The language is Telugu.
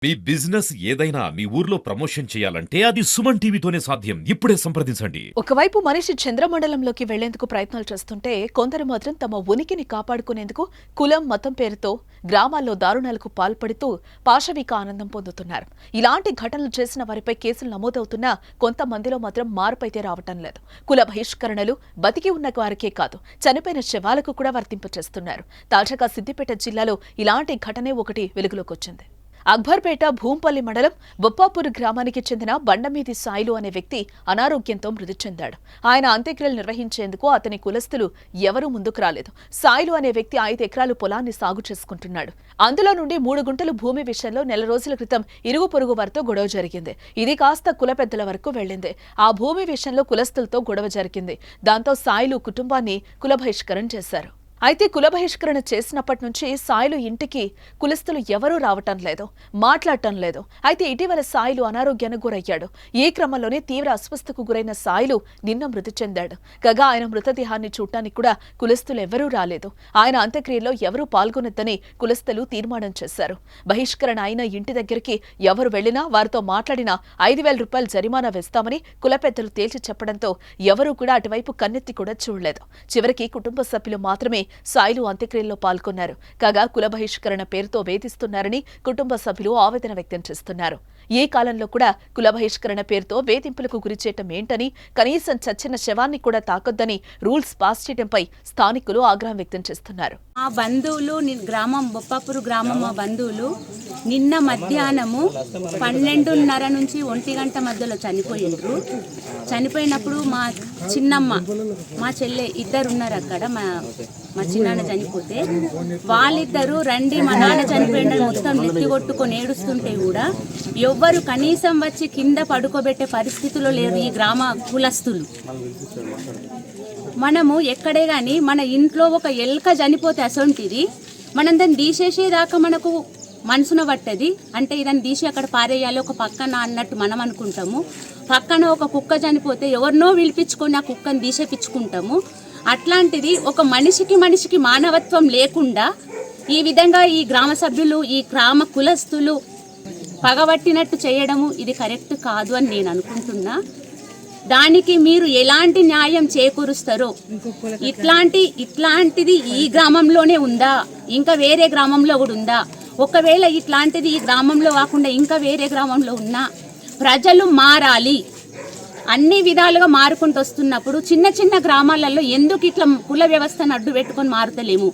మీ బిజినెస్ ఏదైనా మీ ఊర్లో ప్రమోషన్ చేయాలంటే అది సుమన్ టీవీతోనే సాధ్యం. ఇప్పుడే సంప్రదించండి. ఒకవైపు మనిషి చంద్రమండలంలోకి వెళ్లేందుకు ప్రయత్నాలు చేస్తుంటే కొందరు మాత్రం తమ ఉనికిని కాపాడుకునేందుకు కులం మతం పేరుతో గ్రామాల్లో దారుణాలకు పాల్పడుతూ పాశవిక ఆనందం పొందుతున్నారు. ఇలాంటి ఘటనలు చేసిన వారిపై కేసులు నమోదవుతున్నా కొంతమందిలో మాత్రం మార్పైతే రావటం లేదు. కుల బహిష్కరణలు బతికి ఉన్న వారికే కాదు, చనిపోయిన శవాలకు కూడా వర్తింపచేస్తున్నారు. తాజాగా సిద్దిపేట జిల్లాలో ఇలాంటి ఘటనే ఒకటి వెలుగులోకి వచ్చింది. అక్బర్పేట భూంపల్లి మండలం బొప్పాపూర్ గ్రామానికి చెందిన బండమీది సాయిలు అనే వ్యక్తి అనారోగ్యంతో మృతి చెందాడు. ఆయన అంత్యక్రియలు నిర్వహించేందుకు అతని కులస్తులు ఎవరూ ముందుకు రాలేదు. సాయిలు అనే వ్యక్తి 5 ఎకరాలు పొలాన్ని సాగు చేసుకుంటున్నాడు. అందులో నుండి 3 గుంటలు భూమి విషయంలో నెల రోజుల క్రితం ఇరుగు పొరుగు వారితో గొడవ జరిగింది. ఇది కాస్త కుల పెద్దల వరకు వెళ్లింది. ఆ భూమి విషయంలో కులస్తులతో గొడవ జరిగింది. దాంతో సాయిలు కుటుంబాన్ని కుల బహిష్కరణ చేశారు. అయితే కుల బహిష్కరణ చేసినప్పటి నుంచి సాయిలు ఇంటికి కులస్తులు ఎవరూ రావటం లేదు, మాట్లాడటం లేదు. అయితే ఇటీవల సాయిలు అనారోగ్యానికి గురయ్యాడు. ఈ క్రమంలోనే తీవ్ర అస్వస్థకు గురైన సాయిలు నిన్న మృతి చెందాడు. కాగా ఆయన మృతదేహాన్ని చూడటానికి కూడా కులస్తులు ఎవరూ రాలేదు. ఆయన అంత్యక్రియలో ఎవరూ పాల్గొనొద్దని కులస్తులు తీర్మానం చేశారు. బహిష్కరణ అయిన ఇంటి దగ్గరికి ఎవరు వెళ్లినా వారితో మాట్లాడినా 5,000 రూపాయలు జరిమానా వేస్తామని కుల పెద్దలు తేల్చి చెప్పడంతో ఎవరూ కూడా అటువైపు కన్నెత్తి కూడా చూడలేదు. చివరికి కుటుంబ సభ్యులు మాత్రమే సాయిలు అంత్యక్రియల్లో పాల్గొన్నారు. కాగా కుల బహిష్కరణ పేరుతో వేధిస్తున్నారని కుటుంబ సభ్యులు ఆవేదన వ్యక్తం చేస్తున్నారు. ఈ కాలంలో కూడా కుల బహిష్కరణ పేరుతో వేధింపులకు గురిచేయటం ఏంటని, కనీసం చచ్చిన శవాన్ని కూడా తాకొద్దని రూల్స్ పాస్ చేయడంపై స్థానికులు ఆగ్రహం వ్యక్తం చేస్తున్నారు. మా బంధువులు గ్రామం బొప్పాపూర్ గ్రామం మా బంధువులు నిన్న మధ్యాహ్నము 12:30 నుంచి 1 గంట మధ్యలో చనిపోయిండ్రు. చనిపోయినప్పుడు మా చిన్నమ్మ మా చెల్లె ఇద్దరు ఉన్నారు అక్కడ. మా చిన్నాన్న చనిపోతే వాళ్ళిద్దరూ రండి మా నాన్న చనిపోయిన మొత్తం నెత్తి కొట్టుకొని ఏడుస్తుంటే కూడా ఎవ్వరు కనీసం వచ్చి కింద పడుకోబెట్టే పరిస్థితిలో లేరు ఈ గ్రామ కులస్తులు. మనము ఎక్కడే కానీ మన ఇంట్లో ఒక ఎల్క చనిపోతే అసొంటిది మనం దాన్ని తీసేసేదాకా మనకు మనసున పట్టది. అంటే ఇదని తీసి అక్కడ పారేయాలి ఒక పక్కన అన్నట్టు మనం అనుకుంటాము. పక్కన ఒక కుక్క చనిపోతే ఎవరినో విలిపించుకొని ఆ కుక్కను తీసేపించుకుంటాము. అట్లాంటిది ఒక మనిషికి మానవత్వం లేకుండా ఈ విధంగా ఈ గ్రామ సభ్యులు ఈ గ్రామ కులస్తులు పగబట్టినట్టు చేయడము ఇది కరెక్ట్ కాదు అని నేను అనుకుంటున్నా. దానికి మీరు ఎలాంటి న్యాయం చేకూరుస్తారో, ఇట్లాంటిది ఈ గ్రామంలోనే ఉందా, ఇంకా వేరే గ్రామంలో కూడా ఉందా, ఒకవేళ ఇట్లాంటిది ఈ గ్రామంలో కాకుండా ఇంకా వేరే గ్రామంలో ఉన్నా ప్రజలు మారాలి. అన్ని విధాలుగా మారుకుంటూ వస్తున్నప్పుడు చిన్న చిన్న గ్రామాలలో ఎందుకు ఇట్లా కుల వ్యవస్థను అడ్డు పెట్టుకొని మారుతలేము?